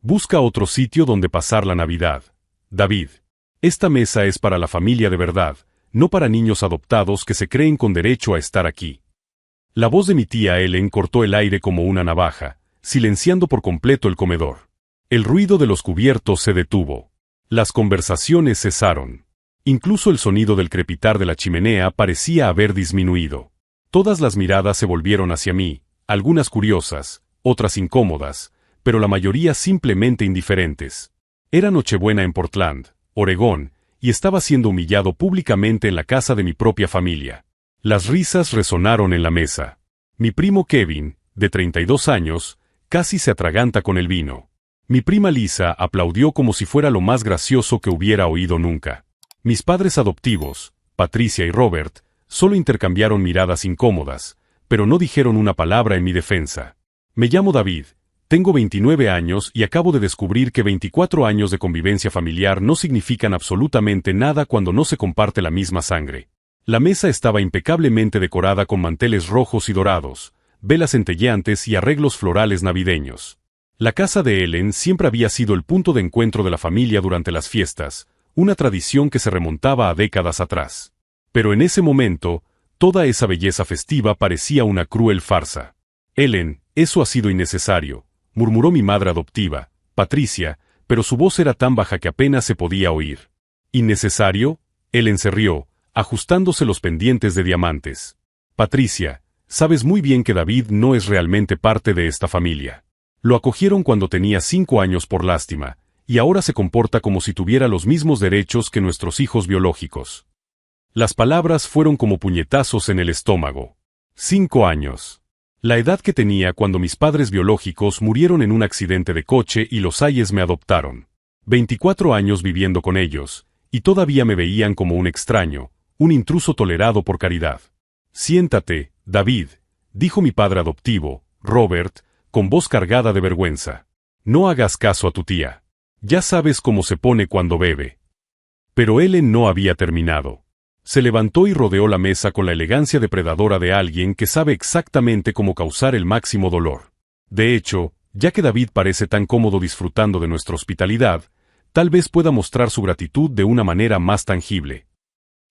Busca otro sitio donde pasar la Navidad. David. Esta mesa es para la familia de verdad, no para niños adoptados que se creen con derecho a estar aquí. La voz de mi tía Ellen cortó el aire como una navaja, silenciando por completo el comedor. El ruido de los cubiertos se detuvo. Las conversaciones cesaron. Incluso el sonido del crepitar de la chimenea parecía haber disminuido. Todas las miradas se volvieron hacia mí, algunas curiosas, otras incómodas, pero la mayoría simplemente indiferentes. Era Nochebuena en Portland, Oregón, y estaba siendo humillado públicamente en la casa de mi propia familia. Las risas resonaron en la mesa. Mi primo Kevin, de 32 años, casi se atraganta con el vino. Mi prima Lisa aplaudió como si fuera lo más gracioso que hubiera oído nunca. Mis padres adoptivos, Patricia y Robert, solo intercambiaron miradas incómodas, pero no dijeron una palabra en mi defensa. Me llamo David, tengo 29 años y acabo de descubrir que 24 años de convivencia familiar no significan absolutamente nada cuando no se comparte la misma sangre. La mesa estaba impecablemente decorada con manteles rojos y dorados, velas centelleantes y arreglos florales navideños. La casa de Ellen siempre había sido el punto de encuentro de la familia durante las fiestas, una tradición que se remontaba a décadas atrás. Pero en ese momento, toda esa belleza festiva parecía una cruel farsa. Ellen, eso ha sido innecesario, murmuró mi madre adoptiva, Patricia, pero su voz era tan baja que apenas se podía oír. ¿Innecesario? Ellen se rió, ajustándose los pendientes de diamantes. Patricia, sabes muy bien que David no es realmente parte de esta familia. Lo acogieron cuando tenía 5 años por lástima, y ahora se comporta como si tuviera los mismos derechos que nuestros hijos biológicos. Las palabras fueron como puñetazos en el estómago. 5 años. La edad que tenía cuando mis padres biológicos murieron en un accidente de coche y los Ayes me adoptaron. 24 años viviendo con ellos, y todavía me veían como un extraño, un intruso tolerado por caridad. Siéntate, David, dijo mi padre adoptivo, Robert, con voz cargada de vergüenza. No hagas caso a tu tía. Ya sabes cómo se pone cuando bebe. Pero Ellen no había terminado. Se levantó y rodeó la mesa con la elegancia depredadora de alguien que sabe exactamente cómo causar el máximo dolor. De hecho, ya que David parece tan cómodo disfrutando de nuestra hospitalidad, tal vez pueda mostrar su gratitud de una manera más tangible.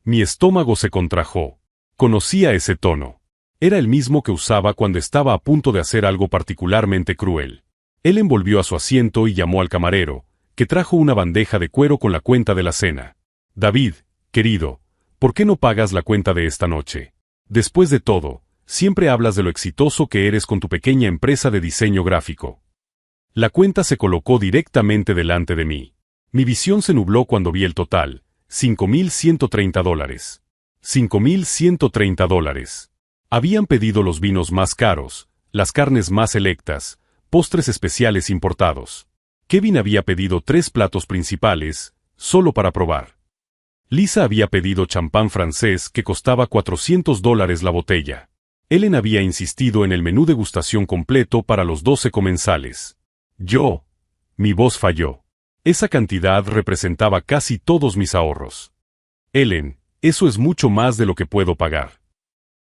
Mi estómago se contrajo. Conocía ese tono. Era el mismo que usaba cuando estaba a punto de hacer algo particularmente cruel. Ellen volvió a su asiento y llamó al camarero, que trajo una bandeja de cuero con la cuenta de la cena. David, querido, ¿por qué no pagas la cuenta de esta noche? Después de todo, siempre hablas de lo exitoso que eres con tu pequeña empresa de diseño gráfico. La cuenta se colocó directamente delante de mí. Mi visión se nubló cuando vi el total, $5,130. $5,130. Habían pedido los vinos más caros, las carnes más selectas, postres especiales importados. Kevin había pedido 3 platos principales, solo para probar. Lisa había pedido champán francés que costaba $400 la botella. Ellen había insistido en el menú degustación completo para los 12 comensales. Mi voz falló. Esa cantidad representaba casi todos mis ahorros. Ellen, eso es mucho más de lo que puedo pagar.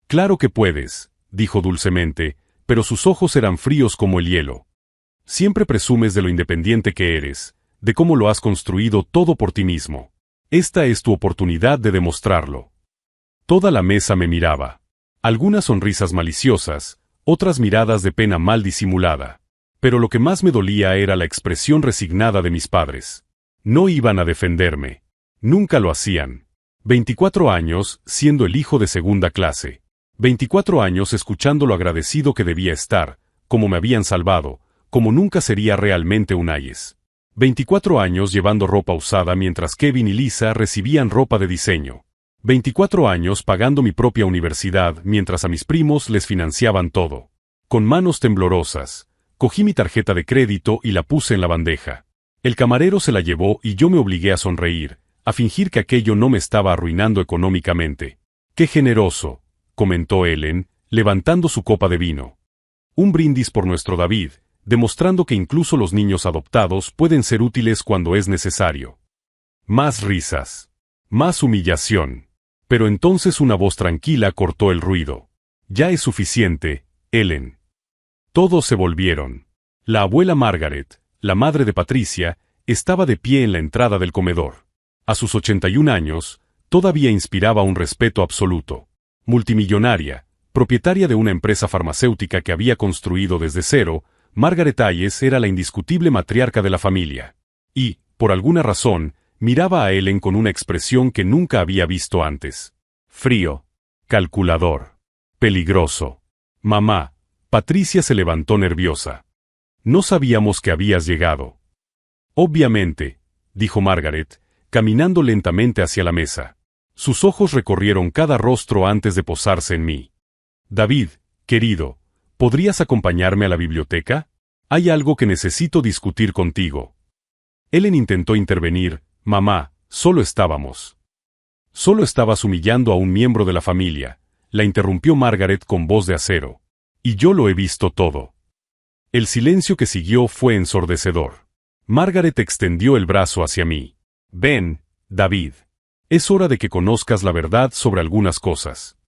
Claro que puedes, dijo dulcemente, pero sus ojos eran fríos como el hielo. Siempre presumes de lo independiente que eres, de cómo lo has construido todo por ti mismo. Esta es tu oportunidad de demostrarlo. Toda la mesa me miraba. Algunas sonrisas maliciosas, otras miradas de pena mal disimulada. Pero lo que más me dolía era la expresión resignada de mis padres. No iban a defenderme. Nunca lo hacían. 24 años, siendo el hijo de segunda clase. 24 años escuchando lo agradecido que debía estar, como me habían salvado, como nunca sería realmente un Ayes. 24 años llevando ropa usada mientras Kevin y Lisa recibían ropa de diseño. 24 años pagando mi propia universidad mientras a mis primos les financiaban todo. Con manos temblorosas, cogí mi tarjeta de crédito y la puse en la bandeja. El camarero se la llevó y yo me obligué a sonreír, a fingir que aquello no me estaba arruinando económicamente. ¡Qué generoso!, comentó Ellen, levantando su copa de vino. Un brindis por nuestro David, demostrando que incluso los niños adoptados pueden ser útiles cuando es necesario. Más risas. Más humillación. Pero entonces una voz tranquila cortó el ruido. Ya es suficiente, Ellen. Todos se volvieron. La abuela Margaret, la madre de Patricia, estaba de pie en la entrada del comedor. A sus 81 años, todavía inspiraba un respeto absoluto. Multimillonaria, propietaria de una empresa farmacéutica que había construido desde cero, Margaret Hayes era la indiscutible matriarca de la familia. Y, por alguna razón, miraba a Ellen con una expresión que nunca había visto antes. Frío. Calculador. Peligroso. Mamá. Patricia se levantó nerviosa. No sabíamos que habías llegado. Obviamente, dijo Margaret, caminando lentamente hacia la mesa. Sus ojos recorrieron cada rostro antes de posarse en mí. David, querido, ¿podrías acompañarme a la biblioteca? Hay algo que necesito discutir contigo. Ellen intentó intervenir. Mamá, solo estábamos. Solo estabas humillando a un miembro de la familia, la interrumpió Margaret con voz de acero. Y yo lo he visto todo. El silencio que siguió fue ensordecedor. Margaret extendió el brazo hacia mí. Ven, David. Es hora de que conozcas la verdad sobre algunas cosas.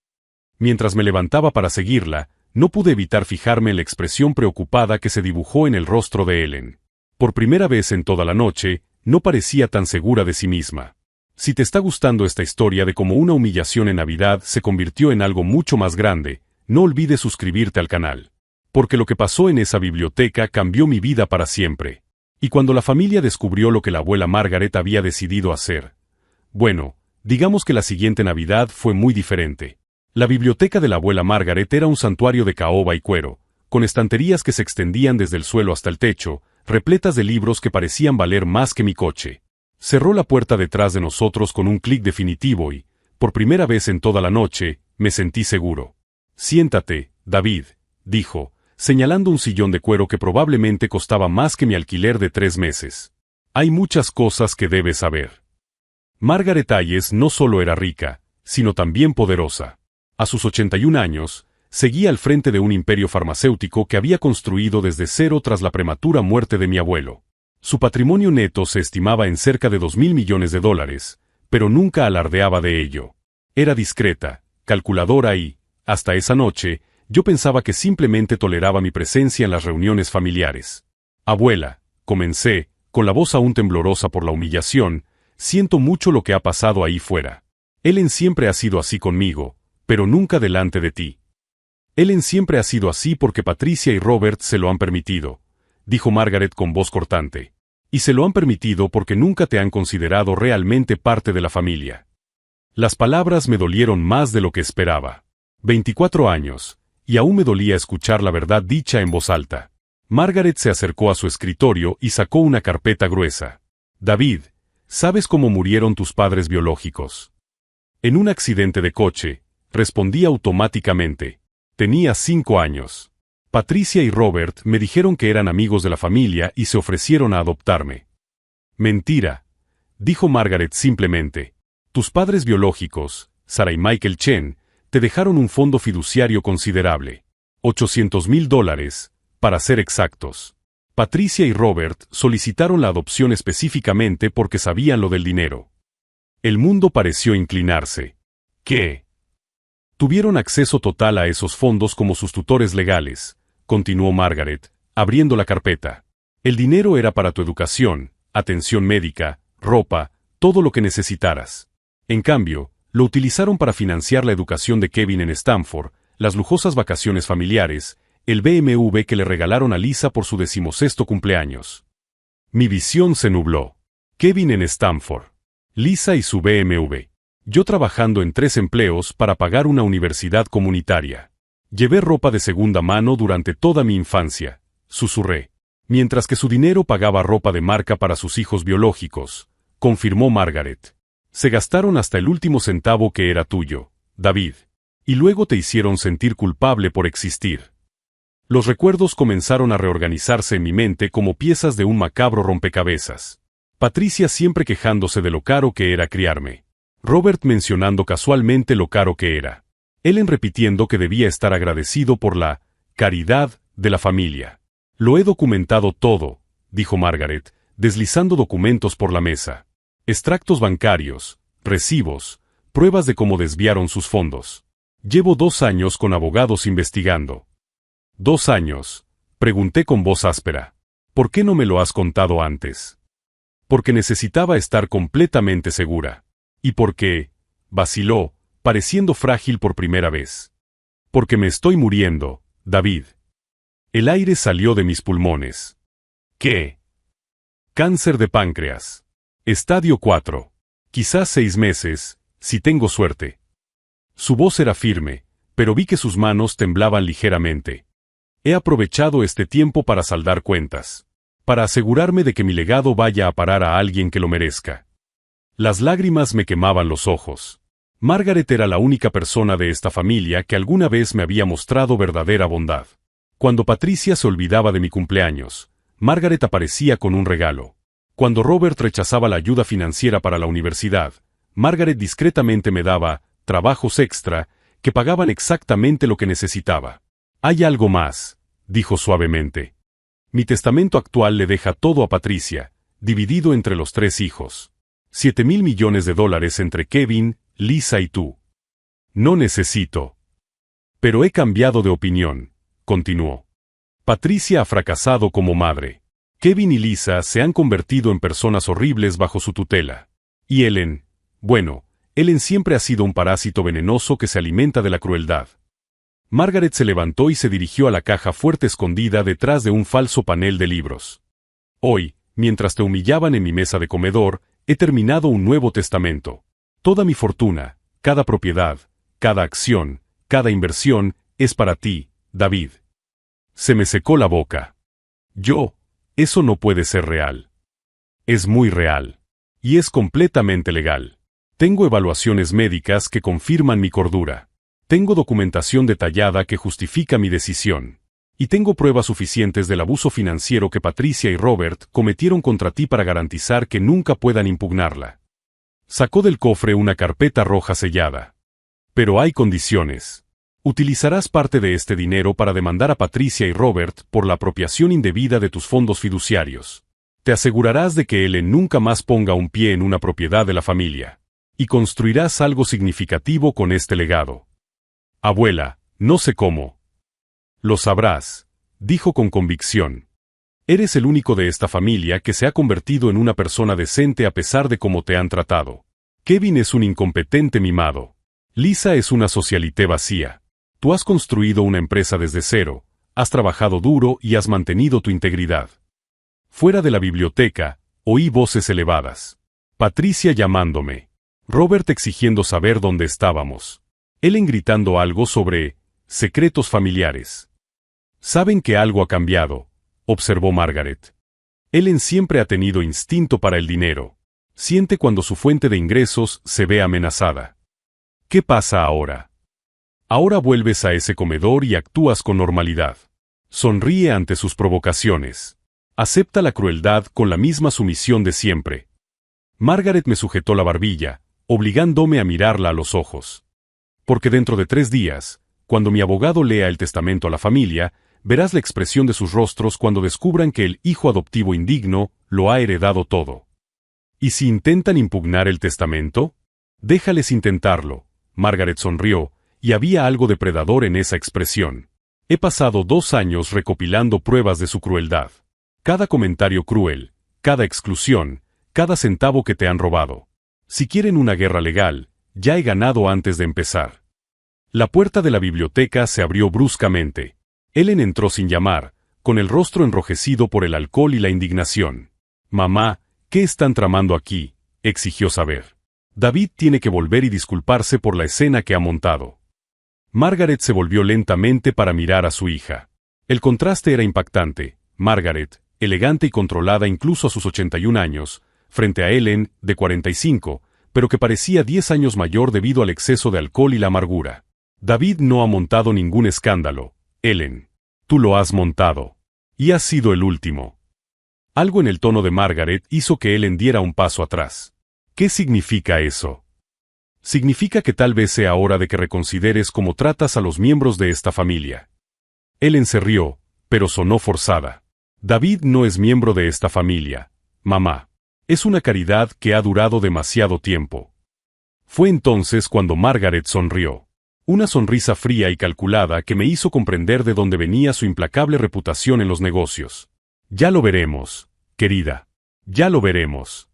Mientras me levantaba para seguirla, no pude evitar fijarme en la expresión preocupada que se dibujó en el rostro de Ellen. Por primera vez en toda la noche, no parecía tan segura de sí misma. Si te está gustando esta historia de cómo una humillación en Navidad se convirtió en algo mucho más grande, no olvides suscribirte al canal. Porque lo que pasó en esa biblioteca cambió mi vida para siempre. Y cuando la familia descubrió lo que la abuela Margaret había decidido hacer, bueno, digamos que la siguiente Navidad fue muy diferente. La biblioteca de la abuela Margaret era un santuario de caoba y cuero, con estanterías que se extendían desde el suelo hasta el techo, repletas de libros que parecían valer más que mi coche. Cerró la puerta detrás de nosotros con un clic definitivo y, por primera vez en toda la noche, me sentí seguro. Siéntate, David, dijo, señalando un sillón de cuero que probablemente costaba más que mi alquiler de 3 meses. Hay muchas cosas que debes saber. Margaret Hayes no solo era rica, sino también poderosa. A sus 81 años, seguía al frente de un imperio farmacéutico que había construido desde cero tras la prematura muerte de mi abuelo. Su patrimonio neto se estimaba en cerca de $2.000 millones, pero nunca alardeaba de ello. Era discreta, calculadora y, hasta esa noche, yo pensaba que simplemente toleraba mi presencia en las reuniones familiares. Abuela, comencé, con la voz aún temblorosa por la humillación, siento mucho lo que ha pasado ahí fuera. Ellen siempre ha sido así conmigo, pero nunca delante de ti. Ellen siempre ha sido así porque Patricia y Robert se lo han permitido, dijo Margaret con voz cortante. Y se lo han permitido porque nunca te han considerado realmente parte de la familia. Las palabras me dolieron más de lo que esperaba. 24 años, y aún me dolía escuchar la verdad dicha en voz alta. Margaret se acercó a su escritorio y sacó una carpeta gruesa. David, ¿sabes cómo murieron tus padres biológicos? En un accidente de coche, respondí automáticamente. Tenía 5 años. Patricia y Robert me dijeron que eran amigos de la familia y se ofrecieron a adoptarme. Mentira, dijo Margaret simplemente. Tus padres biológicos, Sarah y Michael Chen, te dejaron un fondo fiduciario considerable. $800.000, para ser exactos. Patricia y Robert solicitaron la adopción específicamente porque sabían lo del dinero. El mundo pareció inclinarse. ¿Qué? Tuvieron acceso total a esos fondos como sus tutores legales, continuó Margaret, abriendo la carpeta. El dinero era para tu educación, atención médica, ropa, todo lo que necesitaras. En cambio, lo utilizaron para financiar la educación de Kevin en Stanford, las lujosas vacaciones familiares, el BMW que le regalaron a Lisa por su 16º cumpleaños. Mi visión se nubló. Kevin en Stanford. Lisa y su BMW. Yo trabajando en 3 empleos para pagar una universidad comunitaria. Llevé ropa de segunda mano durante toda mi infancia, susurré. Mientras que su dinero pagaba ropa de marca para sus hijos biológicos, confirmó Margaret. Se gastaron hasta el último centavo que era tuyo, David. Y luego te hicieron sentir culpable por existir. Los recuerdos comenzaron a reorganizarse en mi mente como piezas de un macabro rompecabezas. Patricia siempre quejándose de lo caro que era criarme. Robert mencionando casualmente lo caro que era. Ellen repitiendo que debía estar agradecido por la caridad de la familia. Lo he documentado todo, dijo Margaret, deslizando documentos por la mesa. Extractos bancarios, recibos, pruebas de cómo desviaron sus fondos. Llevo 2 años con abogados investigando. 2 años, pregunté con voz áspera. ¿Por qué no me lo has contado antes? Porque necesitaba estar completamente segura. Y porque, vaciló, pareciendo frágil por primera vez. Porque me estoy muriendo, David. El aire salió de mis pulmones. ¿Qué? Cáncer de páncreas. Estadio 4. Quizás 6 meses, si tengo suerte. Su voz era firme, pero vi que sus manos temblaban ligeramente. He aprovechado este tiempo para saldar cuentas. Para asegurarme de que mi legado vaya a parar a alguien que lo merezca. Las lágrimas me quemaban los ojos. Margaret era la única persona de esta familia que alguna vez me había mostrado verdadera bondad. Cuando Patricia se olvidaba de mi cumpleaños, Margaret aparecía con un regalo. Cuando Robert rechazaba la ayuda financiera para la universidad, Margaret discretamente me daba trabajos extra que pagaban exactamente lo que necesitaba. Hay algo más, dijo suavemente. Mi testamento actual le deja todo a Patricia, dividido entre los 3 hijos. $7,000 millones entre Kevin, Lisa y tú. No necesito. Pero he cambiado de opinión, continuó. Patricia ha fracasado como madre. Kevin y Lisa se han convertido en personas horribles bajo su tutela. Y Ellen, bueno, Ellen siempre ha sido un parásito venenoso que se alimenta de la crueldad. Margaret se levantó y se dirigió a la caja fuerte escondida detrás de un falso panel de libros. Hoy, mientras te humillaban en mi mesa de comedor, he terminado un nuevo testamento. Toda mi fortuna, cada propiedad, cada acción, cada inversión, es para ti, David. Se me secó la boca. Eso no puede ser real. Es muy real. Y es completamente legal. Tengo evaluaciones médicas que confirman mi cordura. Tengo documentación detallada que justifica mi decisión. Y tengo pruebas suficientes del abuso financiero que Patricia y Robert cometieron contra ti para garantizar que nunca puedan impugnarla. Sacó del cofre una carpeta roja sellada. Pero hay condiciones. Utilizarás parte de este dinero para demandar a Patricia y Robert por la apropiación indebida de tus fondos fiduciarios. Te asegurarás de que Ellen nunca más ponga un pie en una propiedad de la familia. Y construirás algo significativo con este legado. Abuela, no sé cómo. Lo sabrás, dijo con convicción. Eres el único de esta familia que se ha convertido en una persona decente a pesar de cómo te han tratado. Kevin es un incompetente mimado. Lisa es una socialité vacía. Tú has construido una empresa desde cero, has trabajado duro y has mantenido tu integridad. Fuera de la biblioteca, oí voces elevadas. Patricia llamándome. Robert exigiendo saber dónde estábamos. Ellen gritando algo sobre secretos familiares. Saben que algo ha cambiado, observó Margaret. Ellen siempre ha tenido instinto para el dinero. Siente cuando su fuente de ingresos se ve amenazada. ¿Qué pasa ahora? Ahora vuelves a ese comedor y actúas con normalidad. Sonríe ante sus provocaciones. Acepta la crueldad con la misma sumisión de siempre. Margaret me sujetó la barbilla, obligándome a mirarla a los ojos. Porque dentro de 3 días, cuando mi abogado lea el testamento a la familia, verás la expresión de sus rostros cuando descubran que el hijo adoptivo indigno lo ha heredado todo. ¿Y si intentan impugnar el testamento? Déjales intentarlo. Margaret sonrió, y había algo depredador en esa expresión. He pasado 2 años recopilando pruebas de su crueldad. Cada comentario cruel, cada exclusión, cada centavo que te han robado. Si quieren una guerra legal, ya he ganado antes de empezar. La puerta de la biblioteca se abrió bruscamente. Ellen entró sin llamar, con el rostro enrojecido por el alcohol y la indignación. Mamá, ¿qué están tramando aquí?, exigió saber. David tiene que volver y disculparse por la escena que ha montado. Margaret se volvió lentamente para mirar a su hija. El contraste era impactante. Margaret, elegante y controlada incluso a sus 81 años, frente a Ellen, de 45, pero que parecía 10 años mayor debido al exceso de alcohol y la amargura. David no ha montado ningún escándalo, Ellen. Tú lo has montado. Y has sido el último. Algo en el tono de Margaret hizo que Ellen diera un paso atrás. ¿Qué significa eso? Significa que tal vez sea hora de que reconsideres cómo tratas a los miembros de esta familia. Ellen se rió, pero sonó forzada. David no es miembro de esta familia, mamá. Es una caridad que ha durado demasiado tiempo. Fue entonces cuando Margaret sonrió. Una sonrisa fría y calculada que me hizo comprender de dónde venía su implacable reputación en los negocios. Ya lo veremos, querida. Ya lo veremos.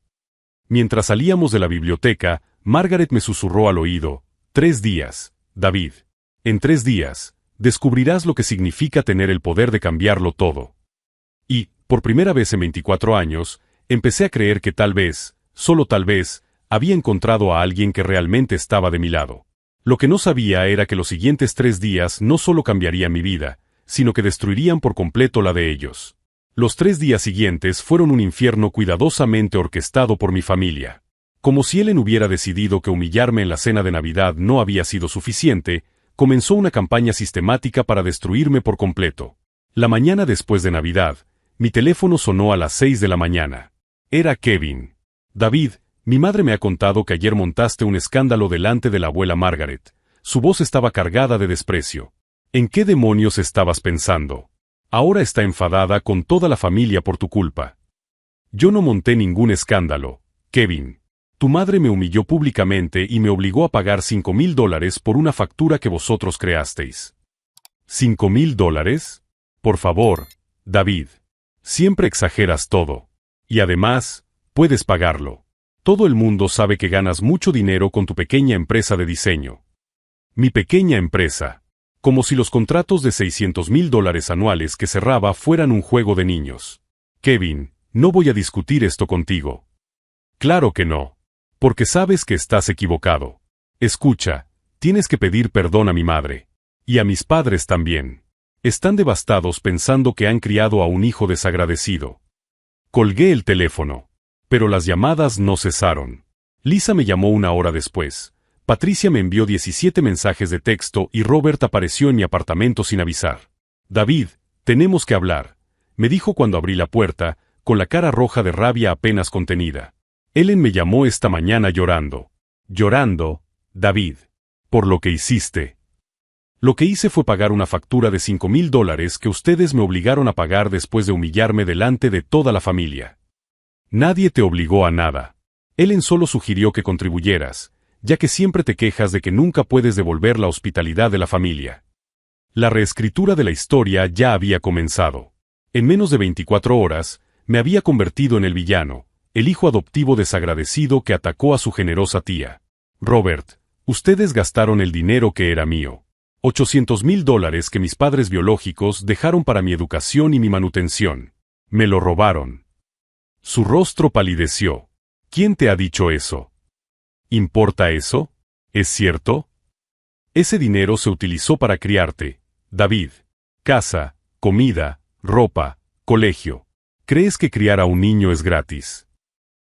Mientras salíamos de la biblioteca, Margaret me susurró al oído: 3 días, David. En 3 días, descubrirás lo que significa tener el poder de cambiarlo todo. Y, por primera vez en 24 años, empecé a creer que tal vez, solo tal vez, había encontrado a alguien que realmente estaba de mi lado. Lo que no sabía era que los siguientes 3 días no solo cambiarían mi vida, sino que destruirían por completo la de ellos. Los 3 días siguientes fueron un infierno cuidadosamente orquestado por mi familia. Como si Ellen hubiera decidido que humillarme en la cena de Navidad no había sido suficiente, comenzó una campaña sistemática para destruirme por completo. La mañana después de Navidad, mi teléfono sonó a las 6 de la mañana. Era Kevin. David, mi madre me ha contado que ayer montaste un escándalo delante de la abuela Margaret. Su voz estaba cargada de desprecio. ¿En qué demonios estabas pensando? Ahora está enfadada con toda la familia por tu culpa. Yo no monté ningún escándalo, Kevin. Tu madre me humilló públicamente y me obligó a pagar $5,000 por una factura que vosotros creasteis. ¿$5,000? Por favor, David. Siempre exageras todo. Y además, puedes pagarlo. Todo el mundo sabe que ganas mucho dinero con tu pequeña empresa de diseño. Mi pequeña empresa. Como si los contratos de $600,000 anuales que cerraba fueran un juego de niños. Kevin, no voy a discutir esto contigo. Claro que no. Porque sabes que estás equivocado. Escucha, tienes que pedir perdón a mi madre. Y a mis padres también. Están devastados pensando que han criado a un hijo desagradecido. Colgué el teléfono. Pero las llamadas no cesaron. Lisa me llamó 1 hora después. Patricia me envió 17 mensajes de texto y Robert apareció en mi apartamento sin avisar. David, tenemos que hablar, me dijo cuando abrí la puerta, con la cara roja de rabia apenas contenida. Ellen me llamó esta mañana llorando. Llorando, David. Por lo que hiciste. Lo que hice fue pagar una factura de $5,000 que ustedes me obligaron a pagar después de humillarme delante de toda la familia. Nadie te obligó a nada. Ellen solo sugirió que contribuyeras, ya que siempre te quejas de que nunca puedes devolver la hospitalidad de la familia. La reescritura de la historia ya había comenzado. En menos de 24 horas, me había convertido en el villano, el hijo adoptivo desagradecido que atacó a su generosa tía. Robert, ustedes gastaron el dinero que era mío. $800,000 que mis padres biológicos dejaron para mi educación y mi manutención. Me lo robaron. Su rostro palideció. ¿Quién te ha dicho eso? ¿Importa eso? ¿Es cierto? Ese dinero se utilizó para criarte, David. Casa, comida, ropa, colegio. ¿Crees que criar a un niño es gratis?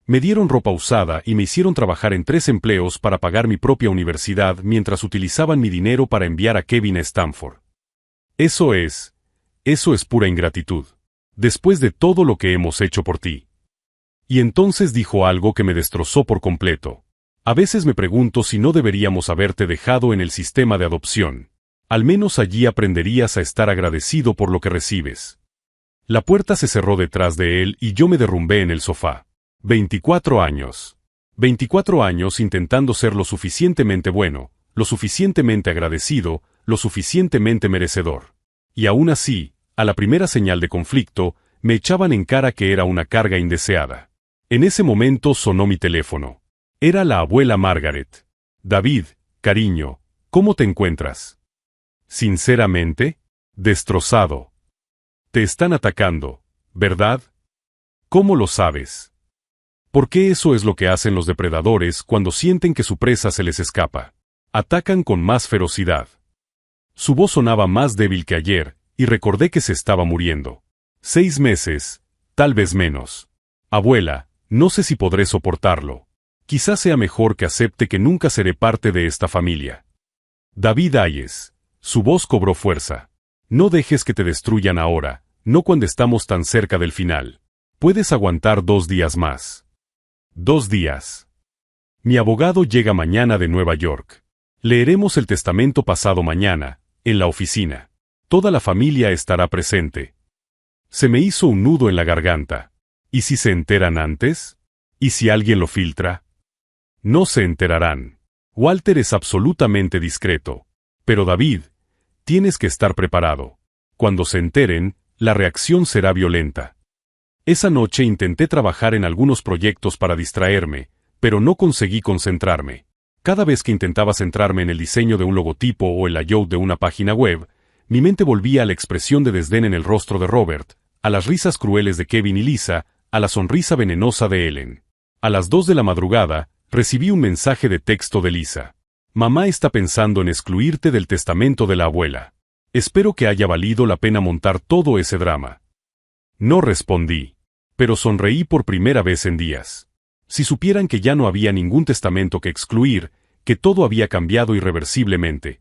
Me dieron ropa usada y me hicieron trabajar en 3 empleos para pagar mi propia universidad mientras utilizaban mi dinero para enviar a Kevin a Stanford. Eso es pura ingratitud. Después de todo lo que hemos hecho por ti. Y entonces dijo algo que me destrozó por completo. A veces me pregunto si no deberíamos haberte dejado en el sistema de adopción. Al menos allí aprenderías a estar agradecido por lo que recibes. La puerta se cerró detrás de él y yo me derrumbé en el sofá. 24 años. 24 años intentando ser lo suficientemente bueno, lo suficientemente agradecido, lo suficientemente merecedor. Y aún así, a la primera señal de conflicto, me echaban en cara que era una carga indeseada. En ese momento sonó mi teléfono. Era la abuela Margaret. David, cariño, ¿cómo te encuentras? Sinceramente, destrozado. Te están atacando, ¿verdad? ¿Cómo lo sabes? Porque eso es lo que hacen los depredadores cuando sienten que su presa se les escapa. Atacan con más ferocidad. Su voz sonaba más débil que ayer, y recordé que se estaba muriendo. 6 meses, tal vez menos. Abuela, no sé si podré soportarlo. Quizás sea mejor que acepte que nunca seré parte de esta familia. David Ayes. Su voz cobró fuerza. No dejes que te destruyan ahora, no cuando estamos tan cerca del final. Puedes aguantar 2 días más. 2 días. Mi abogado llega mañana de Nueva York. Leeremos el testamento pasado mañana, en la oficina. Toda la familia estará presente. Se me hizo un nudo en la garganta. ¿Y si se enteran antes? ¿Y si alguien lo filtra? No se enterarán. Walter es absolutamente discreto. Pero David, tienes que estar preparado. Cuando se enteren, la reacción será violenta. Esa noche intenté trabajar en algunos proyectos para distraerme, pero no conseguí concentrarme. Cada vez que intentaba centrarme en el diseño de un logotipo o el layout de una página web, mi mente volvía a la expresión de desdén en el rostro de Robert, a las risas crueles de Kevin y Lisa, a la sonrisa venenosa de Ellen. A las 2 de la madrugada, recibí un mensaje de texto de Lisa. Mamá está pensando en excluirte del testamento de la abuela. Espero que haya valido la pena montar todo ese drama. No respondí, pero sonreí por primera vez en días. Si supieran que ya no había ningún testamento que excluir, que todo había cambiado irreversiblemente.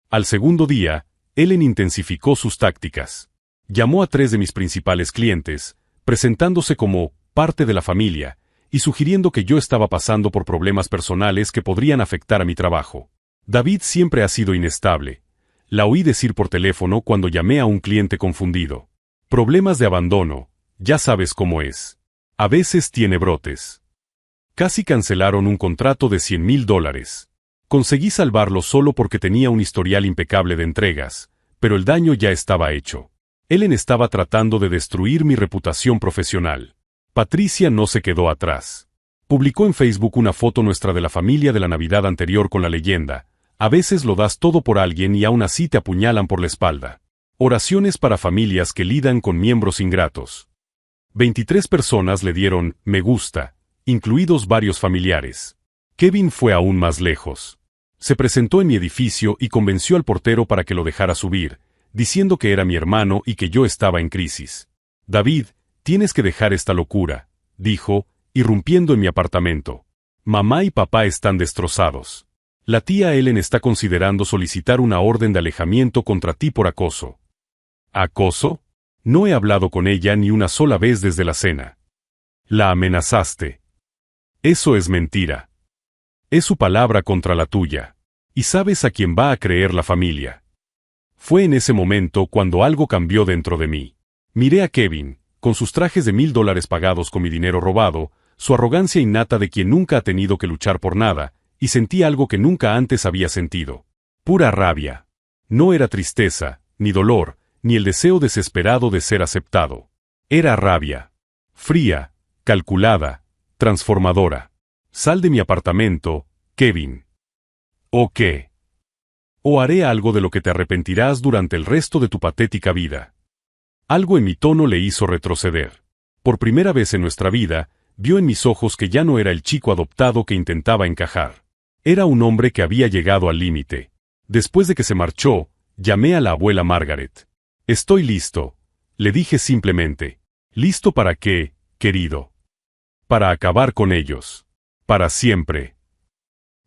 Al segundo día, Ellen intensificó sus tácticas. Llamó a 3 de mis principales clientes, presentándose como parte de la familia, y sugiriendo que yo estaba pasando por problemas personales que podrían afectar a mi trabajo. David siempre ha sido inestable. La oí decir por teléfono cuando llamé a un cliente confundido. Problemas de abandono, ya sabes cómo es. A veces tiene brotes. Casi cancelaron un contrato de $100,000. Conseguí salvarlo solo porque tenía un historial impecable de entregas, pero el daño ya estaba hecho. Ellen estaba tratando de destruir mi reputación profesional. Patricia no se quedó atrás. Publicó en Facebook una foto nuestra de la familia de la Navidad anterior con la leyenda: a veces lo das todo por alguien y aún así te apuñalan por la espalda. Oraciones para familias que lidan con miembros ingratos. 23 personas le dieron me gusta, incluidos varios familiares. Kevin fue aún más lejos. Se presentó en mi edificio y convenció al portero para que lo dejara subir, diciendo que era mi hermano y que yo estaba en crisis. David, tienes que dejar esta locura, dijo, irrumpiendo en mi apartamento. Mamá y papá están destrozados. La tía Ellen está considerando solicitar una orden de alejamiento contra ti por acoso. ¿Acoso? No he hablado con ella ni una sola vez desde la cena. La amenazaste. Eso es mentira. Es su palabra contra la tuya. Y sabes a quién va a creer la familia. Fue en ese momento cuando algo cambió dentro de mí. Miré a Kevin, con sus trajes de $1,000 pagados con mi dinero robado, su arrogancia innata de quien nunca ha tenido que luchar por nada, y sentí algo que nunca antes había sentido. Pura rabia. No era tristeza, ni dolor, ni el deseo desesperado de ser aceptado. Era rabia. Fría, calculada, transformadora. Sal de mi apartamento, Kevin. ¿O qué? O haré algo de lo que te arrepentirás durante el resto de tu patética vida. Algo en mi tono le hizo retroceder. Por primera vez en nuestra vida, vio en mis ojos que ya no era el chico adoptado que intentaba encajar. Era un hombre que había llegado al límite. Después de que se marchó, llamé a la abuela Margaret. Estoy listo, le dije simplemente. ¿Listo para qué, querido? Para acabar con ellos. Para siempre.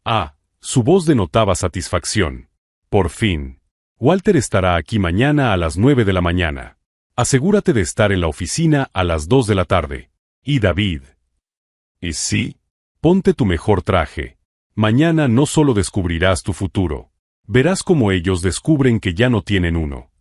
Ah, su voz denotaba satisfacción. Por fin. Walter estará aquí mañana a las 9 de la mañana. Asegúrate de estar en la oficina a las 2 de la tarde. Y David. ¿Y sí? Ponte tu mejor traje. Mañana no solo descubrirás tu futuro. Verás cómo ellos descubren que ya no tienen uno.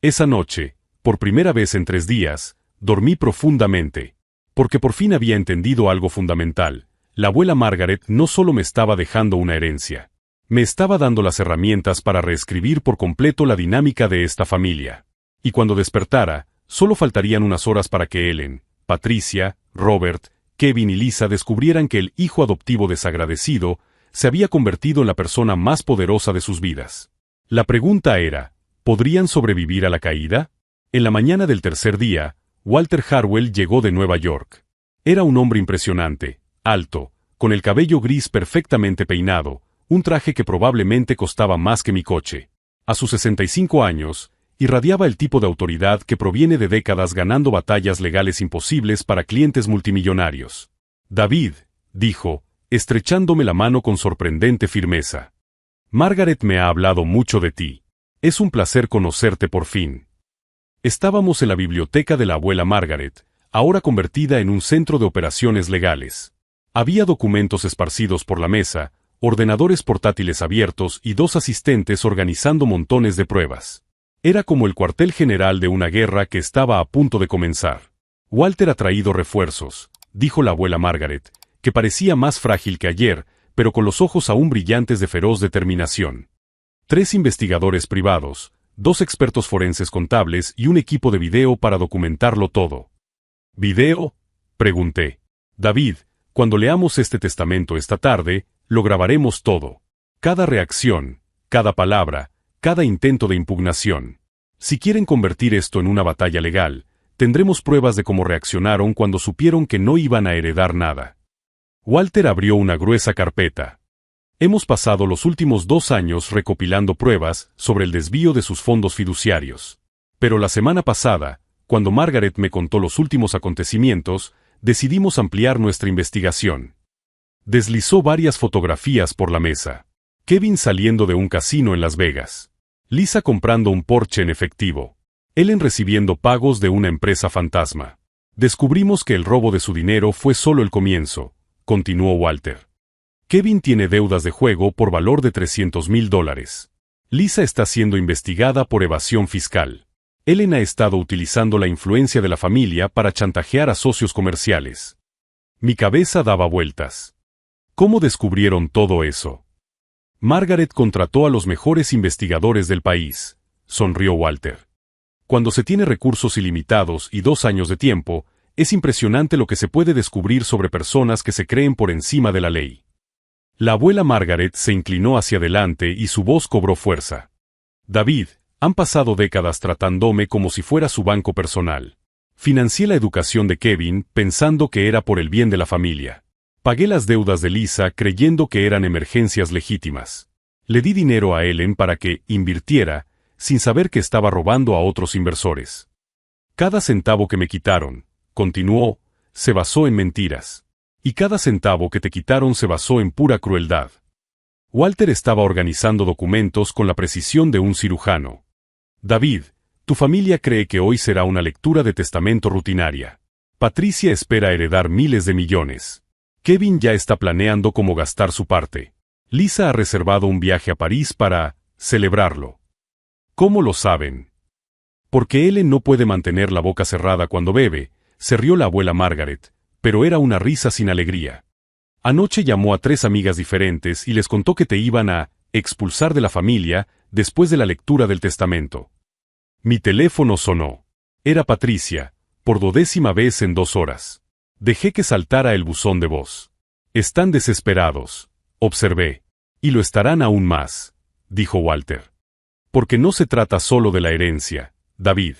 Esa noche, por primera vez en 3 días, dormí profundamente. Porque por fin había entendido algo fundamental. La abuela Margaret no solo me estaba dejando una herencia. Me estaba dando las herramientas para reescribir por completo la dinámica de esta familia. Y cuando despertara, solo faltarían unas horas para que Ellen, Patricia, Robert, Kevin y Lisa descubrieran que el hijo adoptivo desagradecido se había convertido en la persona más poderosa de sus vidas. La pregunta era, ¿podrían sobrevivir a la caída? En la mañana del tercer día, Walter Harwell llegó de Nueva York. Era un hombre impresionante, alto, con el cabello gris perfectamente peinado, un traje que probablemente costaba más que mi coche. A sus 65 años, irradiaba el tipo de autoridad que proviene de décadas ganando batallas legales imposibles para clientes multimillonarios. David, dijo, estrechándome la mano con sorprendente firmeza. Margaret me ha hablado mucho de ti. Es un placer conocerte por fin. Estábamos en la biblioteca de la abuela Margaret, ahora convertida en un centro de operaciones legales. Había documentos esparcidos por la mesa, ordenadores portátiles abiertos y 2 asistentes organizando montones de pruebas. Era como el cuartel general de una guerra que estaba a punto de comenzar. Walter ha traído refuerzos, dijo la abuela Margaret, que parecía más frágil que ayer, pero con los ojos aún brillantes de feroz determinación. 3 investigadores privados, 2 expertos forenses contables y un equipo de video para documentarlo todo. ¿Video? Pregunté. David, cuando leamos este testamento esta tarde, lo grabaremos todo. Cada reacción, cada palabra, cada intento de impugnación. Si quieren convertir esto en una batalla legal, tendremos pruebas de cómo reaccionaron cuando supieron que no iban a heredar nada. Walter abrió una gruesa carpeta. Hemos pasado los últimos 2 años recopilando pruebas sobre el desvío de sus fondos fiduciarios. Pero la semana pasada, cuando Margaret me contó los últimos acontecimientos, decidimos ampliar nuestra investigación. Deslizó varias fotografías por la mesa. Kevin saliendo de un casino en Las Vegas. Lisa comprando un Porsche en efectivo. Ellen recibiendo pagos de una empresa fantasma. Descubrimos que el robo de su dinero fue solo el comienzo, continuó Walter. Kevin tiene deudas de juego por valor de $300,000. Lisa está siendo investigada por evasión fiscal. Ellen ha estado utilizando la influencia de la familia para chantajear a socios comerciales. Mi cabeza daba vueltas. ¿Cómo descubrieron todo eso? Margaret contrató a los mejores investigadores del país, sonrió Walter. Cuando se tiene recursos ilimitados y 2 años de tiempo, es impresionante lo que se puede descubrir sobre personas que se creen por encima de la ley. La abuela Margaret se inclinó hacia adelante y su voz cobró fuerza. David, han pasado décadas tratándome como si fuera su banco personal. Financié la educación de Kevin pensando que era por el bien de la familia. Pagué las deudas de Lisa creyendo que eran emergencias legítimas. Le di dinero a Ellen para que invirtiera, sin saber que estaba robando a otros inversores. Cada centavo que me quitaron, continuó, se basó en mentiras. Y cada centavo que te quitaron se basó en pura crueldad. Walter estaba organizando documentos con la precisión de un cirujano. David, tu familia cree que hoy será una lectura de testamento rutinaria. Patricia espera heredar miles de millones. Kevin ya está planeando cómo gastar su parte. Lisa ha reservado un viaje a París para celebrarlo. ¿Cómo lo saben? Porque Ellen no puede mantener la boca cerrada cuando bebe, se rió la abuela Margaret, pero era una risa sin alegría. Anoche llamó a 3 amigas diferentes y les contó que te iban a expulsar de la familia después de la lectura del testamento. Mi teléfono sonó. Era Patricia, por 12ª vez en 2 horas. Dejé que saltara el buzón de voz. Están desesperados, observé. Y lo estarán aún más, dijo Walter. Porque no se trata solo de la herencia, David.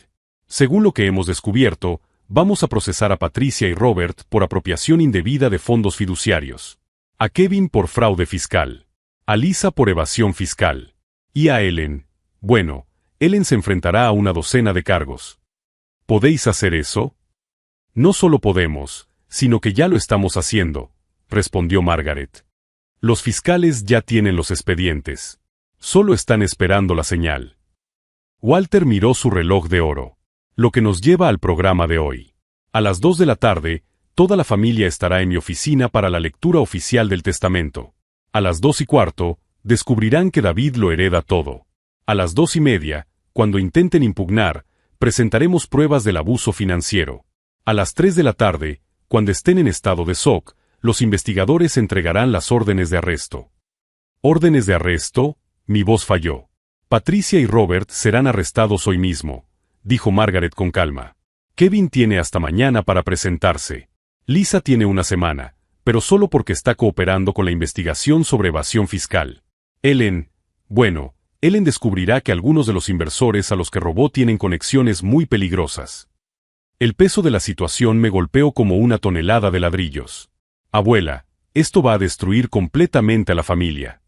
Según lo que hemos descubierto, vamos a procesar a Patricia y Robert por apropiación indebida de fondos fiduciarios. A Kevin por fraude fiscal. A Lisa por evasión fiscal. Y a Ellen. Bueno, Ellen se enfrentará a una docena de cargos. ¿Podéis hacer eso? No solo podemos, sino que ya lo estamos haciendo, respondió Margaret. Los fiscales ya tienen los expedientes. Solo están esperando la señal. Walter miró su reloj de oro. Lo que nos lleva al programa de hoy. A las 2 de la tarde, toda la familia estará en mi oficina para la lectura oficial del testamento. A las 2:15, descubrirán que David lo hereda todo. A las 2:30, cuando intenten impugnar, presentaremos pruebas del abuso financiero. A las 3 de la tarde, cuando estén en estado de shock, los investigadores entregarán las órdenes de arresto. ¿Órdenes de arresto? Mi voz falló. Patricia y Robert serán arrestados hoy mismo, dijo Margaret con calma. Kevin tiene hasta mañana para presentarse. Lisa tiene una semana, pero solo porque está cooperando con la investigación sobre evasión fiscal. Ellen descubrirá que algunos de los inversores a los que robó tienen conexiones muy peligrosas. El peso de la situación me golpeó como una tonelada de ladrillos. Abuela, esto va a destruir completamente a la familia.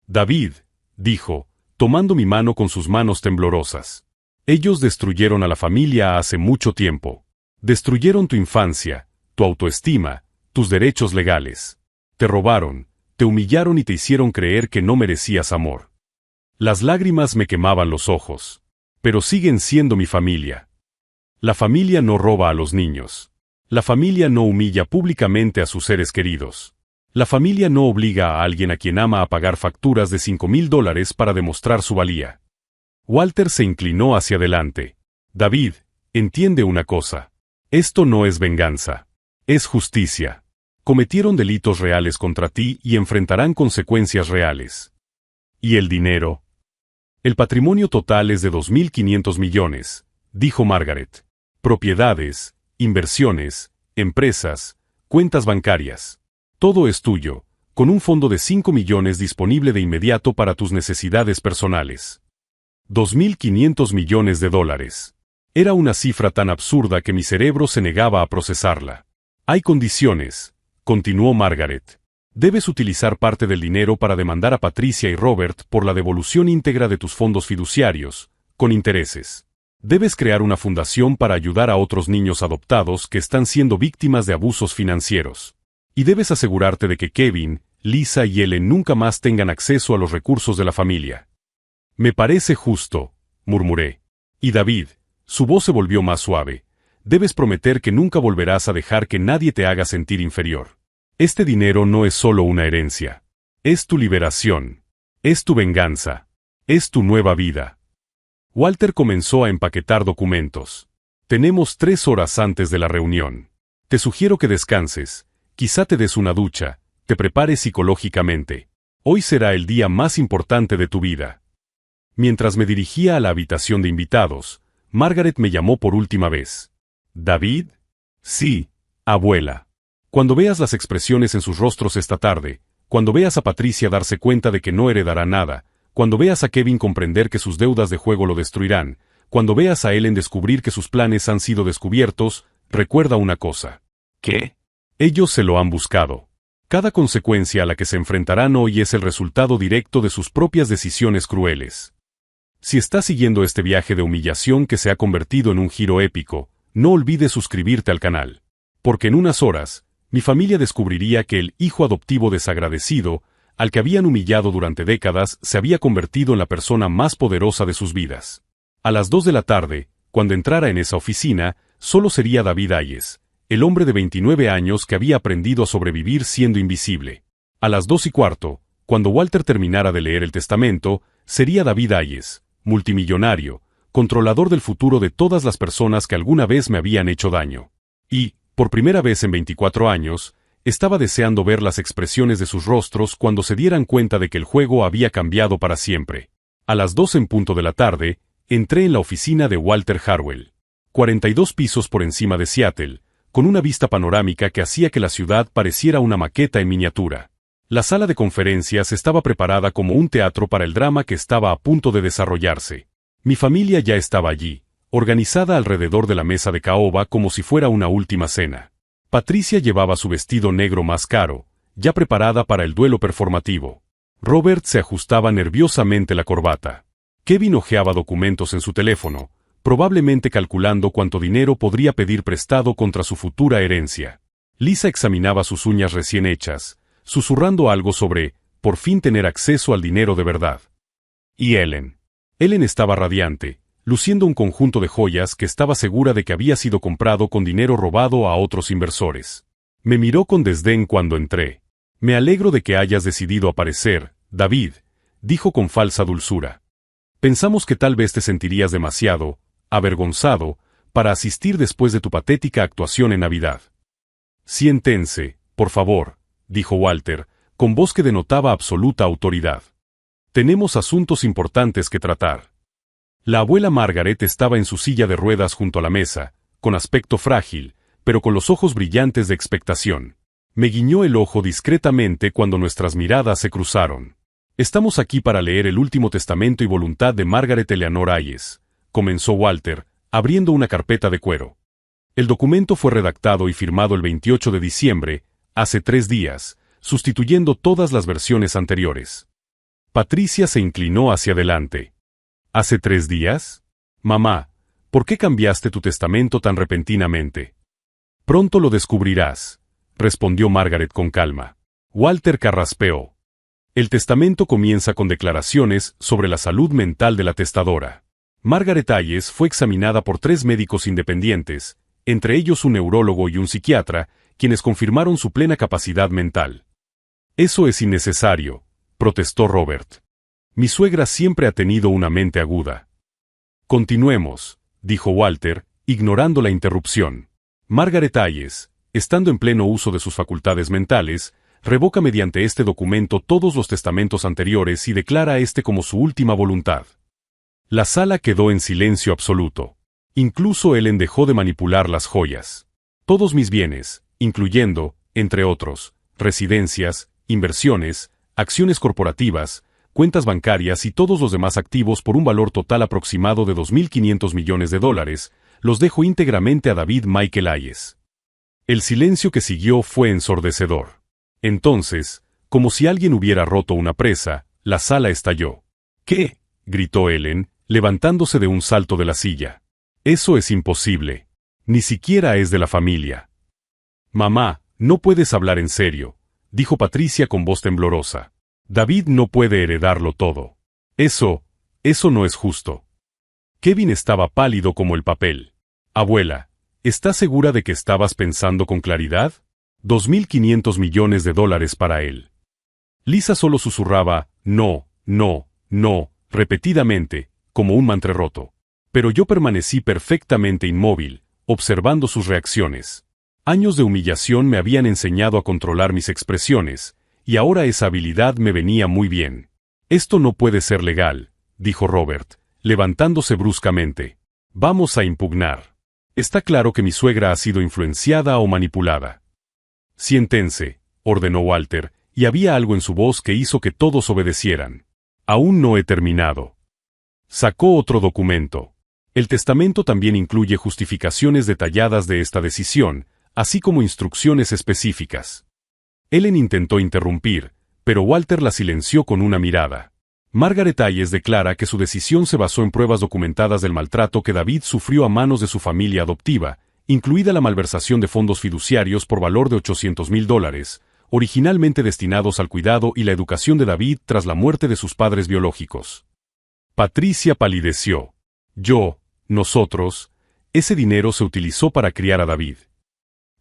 David, dijo, tomando mi mano con sus manos temblorosas. Ellos destruyeron a la familia hace mucho tiempo. Destruyeron tu infancia, tu autoestima, tus derechos legales. Te robaron, te humillaron y te hicieron creer que no merecías amor. Las lágrimas me quemaban los ojos. Pero siguen siendo mi familia. La familia no roba a los niños. La familia no humilla públicamente a sus seres queridos. La familia no obliga a alguien a quien ama a pagar facturas de $5,000 para demostrar su valía. Walter se inclinó hacia adelante. David, entiende una cosa. Esto no es venganza. Es justicia. Cometieron delitos reales contra ti y enfrentarán consecuencias reales. ¿Y el dinero? El patrimonio total es de 2.500 millones, dijo Margaret. Propiedades, inversiones, empresas, cuentas bancarias. Todo es tuyo, con un fondo de 5 millones disponible de inmediato para tus necesidades personales. 2.500 millones de dólares. Era una cifra tan absurda que mi cerebro se negaba a procesarla. Hay condiciones, continuó Margaret. Debes utilizar parte del dinero para demandar a Patricia y Robert por la devolución íntegra de tus fondos fiduciarios, con intereses. Debes crear una fundación para ayudar a otros niños adoptados que están siendo víctimas de abusos financieros. Y debes asegurarte de que Kevin, Lisa y Ellen nunca más tengan acceso a los recursos de la familia. Me parece justo, murmuré. Y David, su voz se volvió más suave. Debes prometer que nunca volverás a dejar que nadie te haga sentir inferior. Este dinero no es solo una herencia. Es tu liberación. Es tu venganza. Es tu nueva vida. Walter comenzó a empaquetar documentos. Tenemos 3 horas antes de la reunión. Te sugiero que descanses, quizá te des una ducha, te prepares psicológicamente. Hoy será el día más importante de tu vida. Mientras me dirigía a la habitación de invitados, Margaret me llamó por última vez. ¿David? Sí, abuela. Cuando veas las expresiones en sus rostros esta tarde, cuando veas a Patricia darse cuenta de que no heredará nada, cuando veas a Kevin comprender que sus deudas de juego lo destruirán, cuando veas a Ellen descubrir que sus planes han sido descubiertos, recuerda una cosa. ¿Qué? Ellos se lo han buscado. Cada consecuencia a la que se enfrentarán hoy es el resultado directo de sus propias decisiones crueles. Si estás siguiendo este viaje de humillación que se ha convertido en un giro épico, no olvides suscribirte al canal. Porque en unas horas, mi familia descubriría que el hijo adoptivo desagradecido, al que habían humillado durante décadas, se había convertido en la persona más poderosa de sus vidas. A las 2 de la tarde, cuando entrara en esa oficina, solo sería David Hayes, el hombre de 29 años que había aprendido a sobrevivir siendo invisible. A las 2:15, cuando Walter terminara de leer el testamento, sería David Hayes, multimillonario, controlador del futuro de todas las personas que alguna vez me habían hecho daño. Y, por primera vez en 24 años, estaba deseando ver las expresiones de sus rostros cuando se dieran cuenta de que el juego había cambiado para siempre. A las 2 en punto de la tarde, entré en la oficina de Walter Harwell. 42 pisos por encima de Seattle, con una vista panorámica que hacía que la ciudad pareciera una maqueta en miniatura. La sala de conferencias estaba preparada como un teatro para el drama que estaba a punto de desarrollarse. Mi familia ya estaba allí, organizada alrededor de la mesa de caoba como si fuera una última cena. Patricia llevaba su vestido negro más caro, ya preparada para el duelo performativo. Robert se ajustaba nerviosamente la corbata. Kevin hojeaba documentos en su teléfono, probablemente calculando cuánto dinero podría pedir prestado contra su futura herencia. Lisa examinaba sus uñas recién hechas, susurrando algo sobre, por fin tener acceso al dinero de verdad. Y Ellen. Ellen estaba radiante, luciendo un conjunto de joyas que estaba segura de que había sido comprado con dinero robado a otros inversores. Me miró con desdén cuando entré. Me alegro de que hayas decidido aparecer, David, dijo con falsa dulzura. Pensamos que tal vez te sentirías demasiado, avergonzado, para asistir después de tu patética actuación en Navidad. Siéntense, por favor, dijo Walter, con voz que denotaba absoluta autoridad. Tenemos asuntos importantes que tratar. La abuela Margaret estaba en su silla de ruedas junto a la mesa, con aspecto frágil, pero con los ojos brillantes de expectación. Me guiñó el ojo discretamente cuando nuestras miradas se cruzaron. Estamos aquí para leer el último testamento y voluntad de Margaret Eleanor Hayes, comenzó Walter, abriendo una carpeta de cuero. El documento fue redactado y firmado el 28 de diciembre, hace 3 días, sustituyendo todas las versiones anteriores. Patricia se inclinó hacia adelante. ¿Hace 3 días? Mamá, ¿por qué cambiaste tu testamento tan repentinamente? Pronto lo descubrirás, respondió Margaret con calma. Walter carraspeó. El testamento comienza con declaraciones sobre la salud mental de la testadora. Margaret Hayes fue examinada por 3 médicos independientes, entre ellos un neurólogo y un psiquiatra, quienes confirmaron su plena capacidad mental. Eso es innecesario, protestó Robert. Mi suegra siempre ha tenido una mente aguda. Continuemos, dijo Walter, ignorando la interrupción. Margaret Hayes, estando en pleno uso de sus facultades mentales, revoca mediante este documento todos los testamentos anteriores y declara este como su última voluntad. La sala quedó en silencio absoluto. Incluso Ellen dejó de manipular las joyas. Todos mis bienes, incluyendo, entre otros, residencias, inversiones, acciones corporativas, cuentas bancarias y todos los demás activos por un valor total aproximado de $2.500 millones, los dejo íntegramente a David Michael Hayes. El silencio que siguió fue ensordecedor. Entonces, como si alguien hubiera roto una presa, la sala estalló. ¿Qué?, gritó Ellen, levantándose de un salto de la silla. Eso es imposible. Ni siquiera es de la familia. Mamá, no puedes hablar en serio, dijo Patricia con voz temblorosa. David no puede heredarlo todo. Eso no es justo. Kevin estaba pálido como el papel. Abuela, ¿estás segura de que estabas pensando con claridad? $2.500 millones para él. Lisa solo susurraba, no, no, no, repetidamente, como un mantra roto. Pero yo permanecí perfectamente inmóvil, observando sus reacciones. Años de humillación me habían enseñado a controlar mis expresiones, y ahora esa habilidad me venía muy bien. Esto no puede ser legal, dijo Robert, levantándose bruscamente. Vamos a impugnar. Está claro que mi suegra ha sido influenciada o manipulada. Siéntense, ordenó Walter, y había algo en su voz que hizo que todos obedecieran. Aún no he terminado. Sacó otro documento. El testamento también incluye justificaciones detalladas de esta decisión, así como instrucciones específicas. Ellen intentó interrumpir, pero Walter la silenció con una mirada. Margaret Hayes declara que su decisión se basó en pruebas documentadas del maltrato que David sufrió a manos de su familia adoptiva, incluida la malversación de fondos fiduciarios por valor de $800.000, originalmente destinados al cuidado y la educación de David tras la muerte de sus padres biológicos. Patricia palideció. Nosotros, ese dinero se utilizó para criar a David.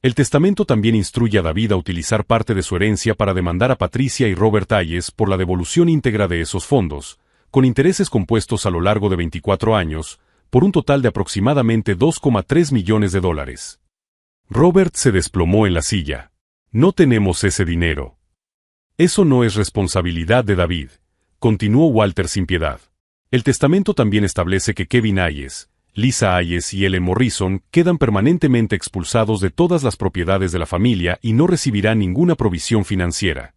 El testamento también instruye a David a utilizar parte de su herencia para demandar a Patricia y Robert Hayes por la devolución íntegra de esos fondos, con intereses compuestos a lo largo de 24 años, por un total de aproximadamente $2,3 millones. Robert se desplomó en la silla. No tenemos ese dinero. Eso no es responsabilidad de David, continuó Walter sin piedad. El testamento también establece que Kevin Hayes, Lisa Hayes y Ellen Morrison quedan permanentemente expulsados de todas las propiedades de la familia y no recibirán ninguna provisión financiera.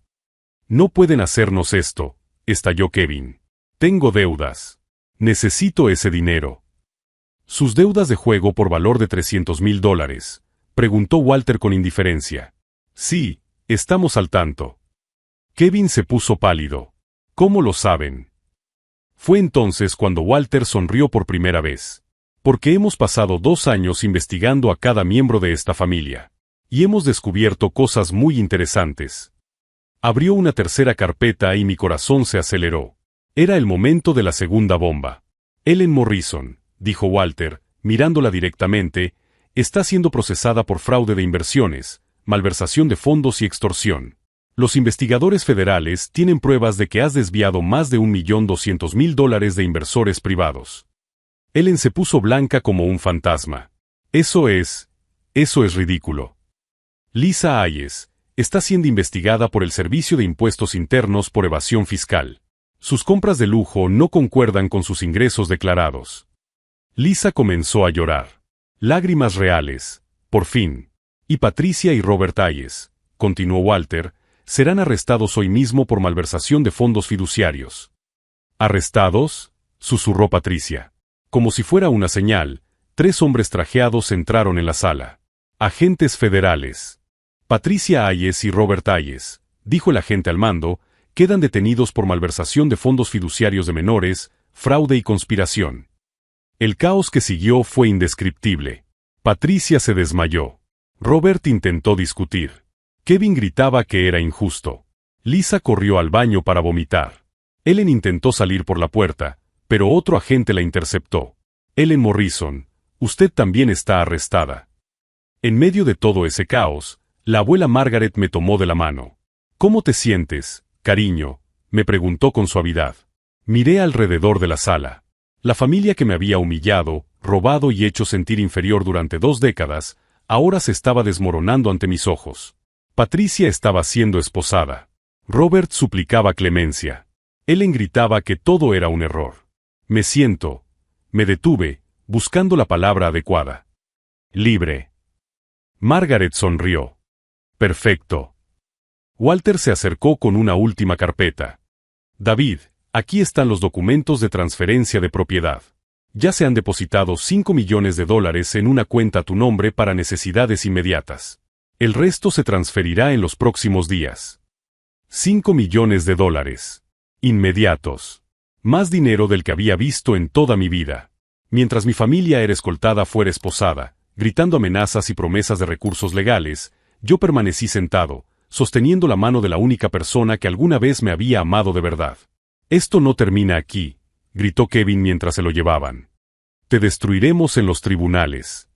No pueden hacernos esto, estalló Kevin. Tengo deudas. Necesito ese dinero. ¿Sus deudas de juego por valor de $300.000? Preguntó Walter con indiferencia. Sí, estamos al tanto. Kevin se puso pálido. ¿Cómo lo saben? Fue entonces cuando Walter sonrió por primera vez. Porque hemos pasado 2 años investigando a cada miembro de esta familia. Y hemos descubierto cosas muy interesantes. Abrió una tercera carpeta y mi corazón se aceleró. Era el momento de la segunda bomba. Ellen Morrison, dijo Walter, mirándola directamente, está siendo procesada por fraude de inversiones, malversación de fondos y extorsión. Los investigadores federales tienen pruebas de que has desviado más de $1.200.000 de inversores privados. Ellen se puso blanca como un fantasma. Eso es ridículo. Lisa Hayes está siendo investigada por el Servicio de Impuestos Internos por evasión fiscal. Sus compras de lujo no concuerdan con sus ingresos declarados. Lisa comenzó a llorar. Lágrimas reales, por fin. Y Patricia y Robert Hayes, continuó Walter, serán arrestados hoy mismo por malversación de fondos fiduciarios. ¿Arrestados?, susurró Patricia. Como si fuera una señal, 3 hombres trajeados entraron en la sala. Agentes federales. Patricia Hayes y Robert Hayes, dijo el agente al mando, quedan detenidos por malversación de fondos fiduciarios de menores, fraude y conspiración. El caos que siguió fue indescriptible. Patricia se desmayó. Robert intentó discutir. Kevin gritaba que era injusto. Lisa corrió al baño para vomitar. Ellen intentó salir por la puerta, pero otro agente la interceptó. Ellen Morrison, usted también está arrestada. En medio de todo ese caos, la abuela Margaret me tomó de la mano. ¿Cómo te sientes, cariño?, me preguntó con suavidad. Miré alrededor de la sala. La familia que me había humillado, robado y hecho sentir inferior durante 2 décadas, ahora se estaba desmoronando ante mis ojos. Patricia estaba siendo esposada. Robert suplicaba clemencia. Ellen gritaba que todo era un error. Me detuve, buscando la palabra adecuada. Libre. Margaret sonrió. Perfecto. Walter se acercó con una última carpeta. David, aquí están los documentos de transferencia de propiedad. Ya se han depositado $5 millones en una cuenta a tu nombre para necesidades inmediatas. El resto se transferirá en los próximos días. $5 millones. Inmediatos. Más dinero del que había visto en toda mi vida. Mientras mi familia era escoltada fuera esposada, gritando amenazas y promesas de recursos legales, yo permanecí sentado, sosteniendo la mano de la única persona que alguna vez me había amado de verdad. Esto no termina aquí, gritó Kevin mientras se lo llevaban. Te destruiremos en los tribunales.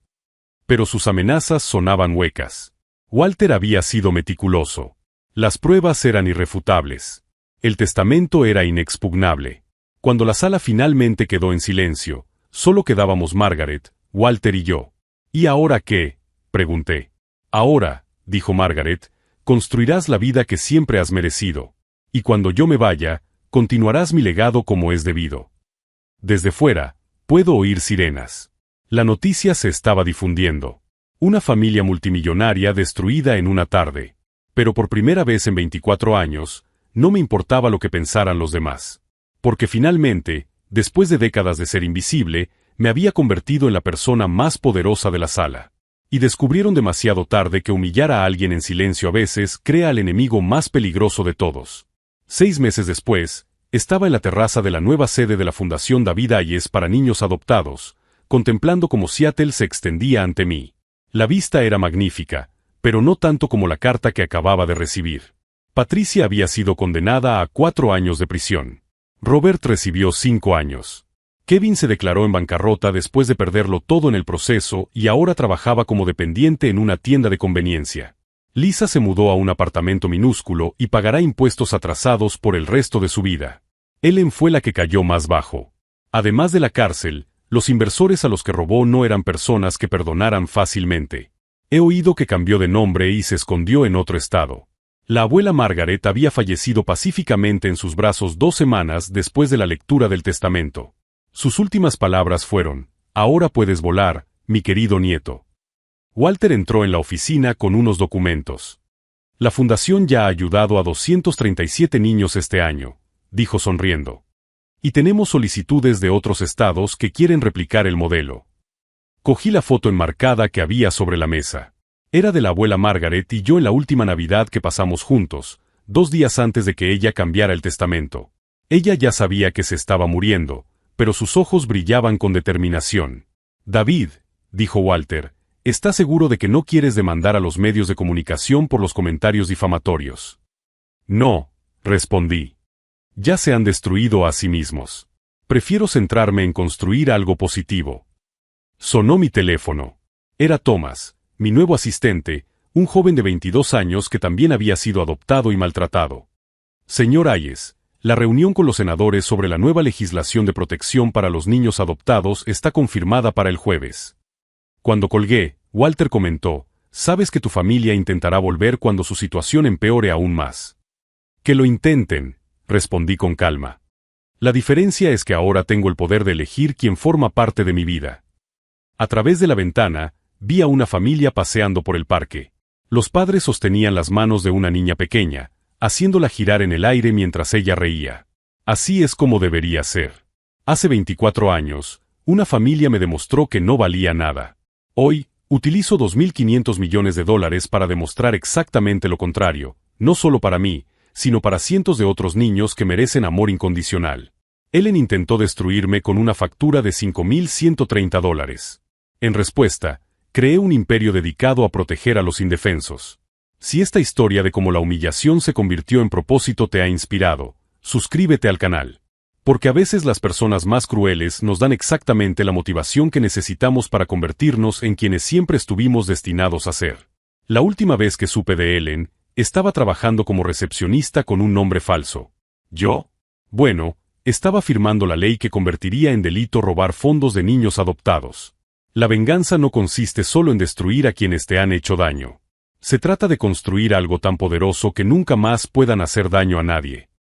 Pero sus amenazas sonaban huecas. Walter había sido meticuloso. Las pruebas eran irrefutables. El testamento era inexpugnable. Cuando la sala finalmente quedó en silencio, solo quedábamos Margaret, Walter y yo. ¿Y ahora qué?, pregunté. Ahora, dijo Margaret, construirás la vida que siempre has merecido. Y cuando yo me vaya, continuarás mi legado como es debido. Desde fuera, puedo oír sirenas. La noticia se estaba difundiendo. Una familia multimillonaria destruida en una tarde. Pero por primera vez en 24 años, no me importaba lo que pensaran los demás. Porque finalmente, después de décadas de ser invisible, me había convertido en la persona más poderosa de la sala. Y descubrieron demasiado tarde que humillar a alguien en silencio a veces crea al enemigo más peligroso de todos. 6 meses después, estaba en la terraza de la nueva sede de la Fundación David Hayes para niños adoptados, contemplando cómo Seattle se extendía ante mí. La vista era magnífica, pero no tanto como la carta que acababa de recibir. Patricia había sido condenada a 4 años de prisión. Robert recibió 5 años. Kevin se declaró en bancarrota después de perderlo todo en el proceso y ahora trabajaba como dependiente en una tienda de conveniencia. Lisa se mudó a un apartamento minúsculo y pagará impuestos atrasados por el resto de su vida. Ellen fue la que cayó más bajo. Además de la cárcel, los inversores a los que robó no eran personas que perdonaran fácilmente. He oído que cambió de nombre y se escondió en otro estado. La abuela Margaret había fallecido pacíficamente en sus brazos 2 semanas después de la lectura del testamento. Sus últimas palabras fueron: «Ahora puedes volar, mi querido nieto». Walter entró en la oficina con unos documentos. «La fundación ya ha ayudado a 237 niños este año», dijo sonriendo. «Y tenemos solicitudes de otros estados que quieren replicar el modelo». Cogí la foto enmarcada que había sobre la mesa. Era de la abuela Margaret y yo en la última Navidad que pasamos juntos, 2 días antes de que ella cambiara el testamento. Ella ya sabía que se estaba muriendo, pero sus ojos brillaban con determinación. «David», dijo Walter, «¿estás seguro de que no quieres demandar a los medios de comunicación por los comentarios difamatorios?» «No», respondí. «Ya se han destruido a sí mismos. Prefiero centrarme en construir algo positivo». Sonó mi teléfono. Era Thomas, mi nuevo asistente, un joven de 22 años que también había sido adoptado y maltratado. «Señor Hayes, la reunión con los senadores sobre la nueva legislación de protección para los niños adoptados está confirmada para el jueves». Cuando colgué, Walter comentó: «Sabes que tu familia intentará volver cuando su situación empeore aún más». «Que lo intenten», respondí con calma. «La diferencia es que ahora tengo el poder de elegir quién forma parte de mi vida». A través de la ventana, vi a una familia paseando por el parque. Los padres sostenían las manos de una niña pequeña, haciéndola girar en el aire mientras ella reía. Así es como debería ser. Hace 24 años, una familia me demostró que no valía nada. Hoy, utilizo $2.500 millones para demostrar exactamente lo contrario, no solo para mí, sino para cientos de otros niños que merecen amor incondicional. Ellen intentó destruirme con una factura de $5.130. En respuesta, creé un imperio dedicado a proteger a los indefensos. Si esta historia de cómo la humillación se convirtió en propósito te ha inspirado, suscríbete al canal. Porque a veces las personas más crueles nos dan exactamente la motivación que necesitamos para convertirnos en quienes siempre estuvimos destinados a ser. La última vez que supe de Ellen, estaba trabajando como recepcionista con un nombre falso. ¿Yo? Bueno, estaba firmando la ley que convertiría en delito robar fondos de niños adoptados. La venganza no consiste solo en destruir a quienes te han hecho daño. Se trata de construir algo tan poderoso que nunca más puedan hacer daño a nadie.